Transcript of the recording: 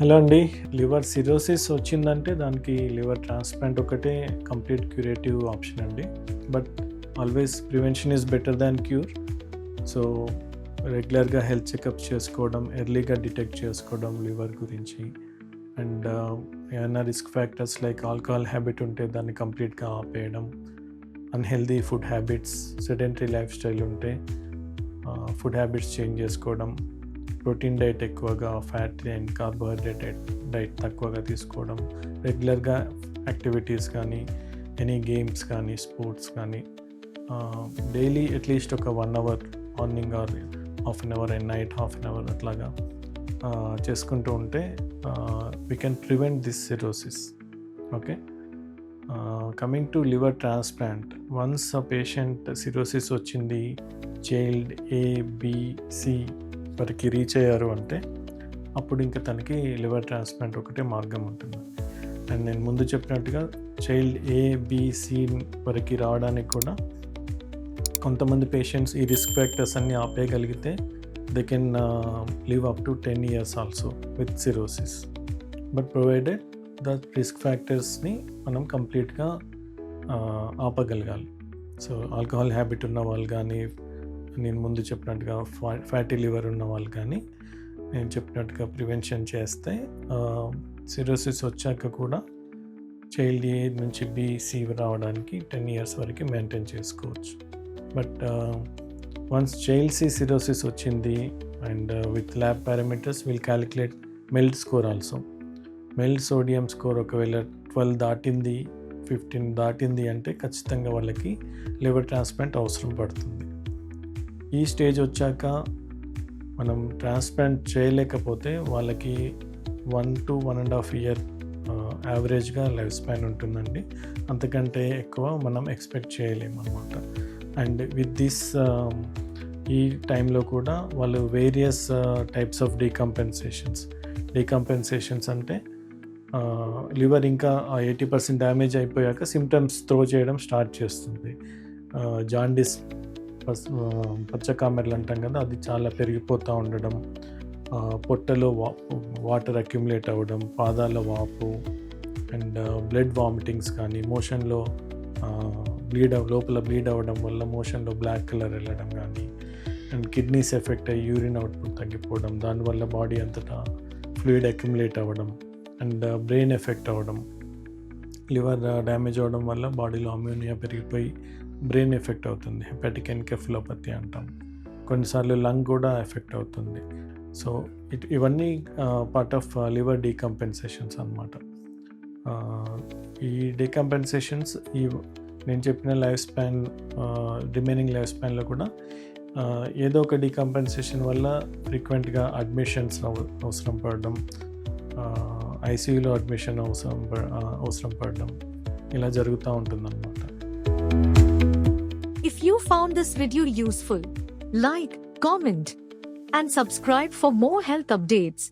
Hello అండి. Liver cirrhosis వచ్చిందంటే దానికి లివర్ ట్రాన్స్ప్లాంట్ ఒకటే కంప్లీట్ క్యూరేటివ్ ఆప్షన్ అండి. But always prevention is better than cure. So రెగ్యులర్గా హెల్త్ చెకప్స్ చేసుకోవడం, ఎర్లీగా డిటెక్ట్ చేసుకోవడం లివర్ గురించి, అండ్ ఏమైనా risk factors like alcohol habit ఉంటే దాన్ని కంప్లీట్గా ఆపేయడం, unhealthy food habits, sedentary lifestyle ఉంటే ఫుడ్ హ్యాబిట్స్ చేంజ్ చేసుకోవడం, ప్రోటీన్ డైట్ ఎక్కువగా, ఫ్యాట్ అండ్ కార్బోహైడ్రేట్ డైట్ తక్కువగా తీసుకోవడం, రెగ్యులర్గా యాక్టివిటీస్ కానీ ఎనీ గేమ్స్ కానీ స్పోర్ట్స్ కానీ డైలీ అట్లీస్ట్ ఒక 1 hour morning or half an hour and night half an hour అట్లాగా చేసుకుంటూ ఉంటే we can prevent this cirrhosis. Okay, coming to liver transplant. Once ఆ పేషెంట్ సిరోసిస్ వచ్చింది, చైల్డ్ ABC వరకు reach అయ్యారు అంటే అప్పుడు ఇంకా తనకి లివర్ ట్రాన్స్ప్లాంట్ ఒకటే మార్గం ఉంటుంది. అండ్ నేను ముందు చెప్పినట్టుగా చైల్డ్ ABC వరకు రావడానికి కూడా కొంతమంది పేషెంట్స్ ఈ రిస్క్ ఫ్యాక్టర్స్ అన్నీ ఆపేయగలిగితే they can live up to 10 years also with cirrhosis. But provided the risk ఫ్యాక్టర్స్ని మనం కంప్లీట్గా ఆపగలగాలి. సో ఆల్కహాల్ హ్యాబిట్ ఉన్న వాళ్ళు కానీ, నేను ముందు చెప్పినట్టుగా ఫ్యాటీ లివర్ ఉన్న వాళ్ళు కానీ, నేను చెప్పినట్టుగా ప్రివెన్షన్ చేస్తే సిరోసిస్ వచ్చాక కూడా చైల్డ్ A నుంచి BC రావడానికి 10 years వరకు మెయింటైన్ చేసుకోవచ్చు. But once child C cirrhosis వచ్చింది and with lab parameters will calculate MELD score also. MELD sodium score ఒకవేళ 12 దాటింది, 15 దాటింది అంటే ఖచ్చితంగా వాళ్ళకి లివర్ ట్రాన్స్ప్లాంట్ అవసరం పడుతుంది. ఈ స్టేజ్ వచ్చాక మనం ట్రాన్స్ప్లాంట్ చేయలేకపోతే వాళ్ళకి 1 to 1.5 year యావరేజ్గా లైఫ్ స్పాన్ ఉంటుందండి. అంతకంటే ఎక్కువ మనం ఎక్స్పెక్ట్ చేయలేము అనమాట. అండ్ విత్ దిస్ ఈ టైంలో కూడా వాళ్ళు వేరియస్ టైప్స్ ఆఫ్ డీకంపెన్సేషన్స్ అంటే లివర్ ఇంకా 80% డ్యామేజ్ అయిపోయాక సిమ్టమ్స్ త్రో చేయడం స్టార్ట్ చేస్తుంది. జాండిస్, పచ్చకామెర్లు అంటాం కదా, అది చాలా పెరిగిపోతూ ఉండడం, పొట్టలో వాటర్ అక్యుములేట్ అవ్వడం, పాదాల వాపు అండ్ బ్లడ్ వామిటింగ్స్ కానీ, మోషన్లో లోపల బ్లీడ్ అవ్వడం వల్ల మోషన్లో బ్లాక్ కలర్ వెళ్ళడం కానీ, అండ్ కిడ్నీస్ ఎఫెక్ట్ అయ్యి యూరిన్ అవుట్పుట్ తగ్గిపోవడం, దానివల్ల బాడీ అంతటా ఫ్లూయిడ్ అక్యుములేట్ అవ్వడం, అండ్ బ్రెయిన్ ఎఫెక్ట్ అవ్వడం. లివర్ డ్యామేజ్ అవ్వడం వల్ల బాడీలో అమ్యూనియా పెరిగిపోయి బ్రెయిన్ ఎఫెక్ట్ అవుతుంది, హెపాటిక్ ఎన్కెఫలోపతి అంటాం. కొన్నిసార్లు లంగ్ కూడా ఎఫెక్ట్ అవుతుంది. సో ఇవన్నీ పార్ట్ ఆఫ్ లివర్ డీకంపెన్సేషన్స్ అన్నమాట. ఈ డీకంపెన్సేషన్స్ నేను చెప్పిన లైఫ్ స్పాన్, రిమైనింగ్ లైఫ్ స్పాన్లో కూడా ఏదో ఒక డీకంపెన్సేషన్ వల్ల ఫ్రీక్వెంట్గా అడ్మిషన్స్ అవసరం పడడం, ఐసీయూలో అడ్మిషన్ అవసరం పడడం, ఇలా జరుగుతూ ఉంటుందన్నమాట. If you found this video useful, like, comment, and subscribe for more health updates.